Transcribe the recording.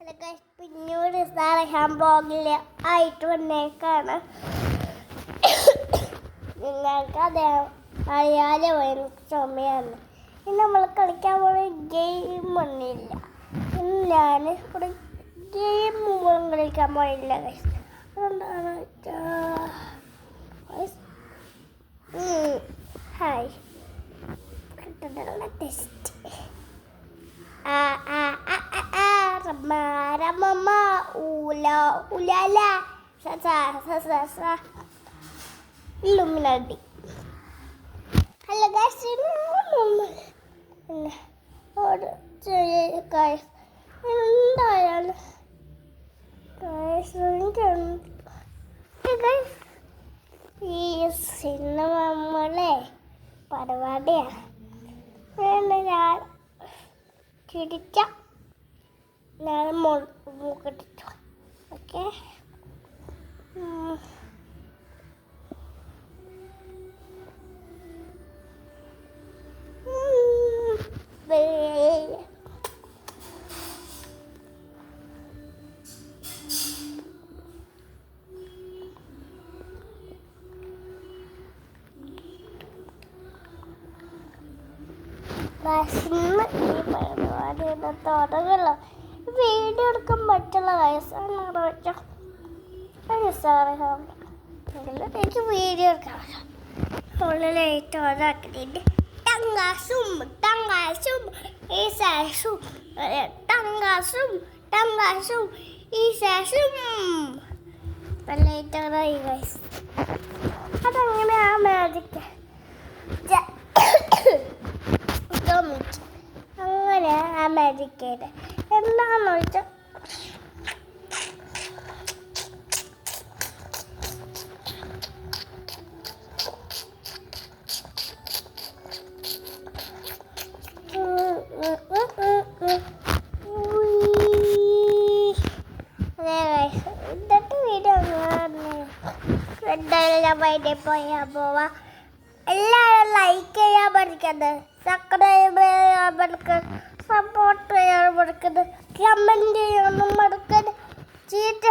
അതൊക്കെ പിന്നീട് സാറേഹാൻ ബ്ലോഗിൽ ആയിട്ട് വന്നേക്കാണ്. നിങ്ങൾക്കത് അറിയാതെ എനിക്ക് സമയമാണ്. ഇന്ന് നമ്മൾ കളിക്കാൻ പോകുന്ന ഗെയിം ഒന്നുമില്ല. ഇന്ന് ഞാൻ ഇവിടെ ഗെയിം പോലും കളിക്കാൻ പോയില്ല. അതുകൊണ്ടാണ് hi test Rama ulala sa Illuminati. Hello guys, guys, ഈ സിനിമ നമ്മളെ പരിപാടിയാണ്. ഞാൻ ചിരിച്ച ഞാൻ മൂക്കിട്ടിട്ടു. ഓക്കെ, ഈ പരിപാടി തുടങ്ങല്ലോ. വീഡിയോ എടുക്കാൻ പറ്റുള്ള വയസ്സാണ് എനിക്ക് വീഡിയോ എടുക്കാൻ ലേറ്റ് ഓണാക്കിയിട്ട് ടങ്കാസും ഈ ശേഷും ടങ്കാസും ഈ ശേഷം ലേറ്റായി വയസ്സ്. അതങ്ങനെ ആ മാജിക്ക് അങ്ങനെ ആ മാജിക്കേറ്റ് എന്താണെന്ന് വെച്ചാൽ ഇന്നത്തെ വീഡിയോ എന്തായാലും ഞാൻ വൈകിട്ട് പോവാ. എല്ലാവരും ലൈക്ക് ചെയ്യാൻ പഠിക്കുന്നത്, സബ്സ്ക്രൈബ് ചെയ്യാൻ പഠിക്കുന്നത്, സപ്പോർട്ട് ചെയ്യാൻ പഠിക്കുന്നത്, കമൻറ്റ് ചെയ്യാനും പഠിക്കുന്നത്, ചീത്ത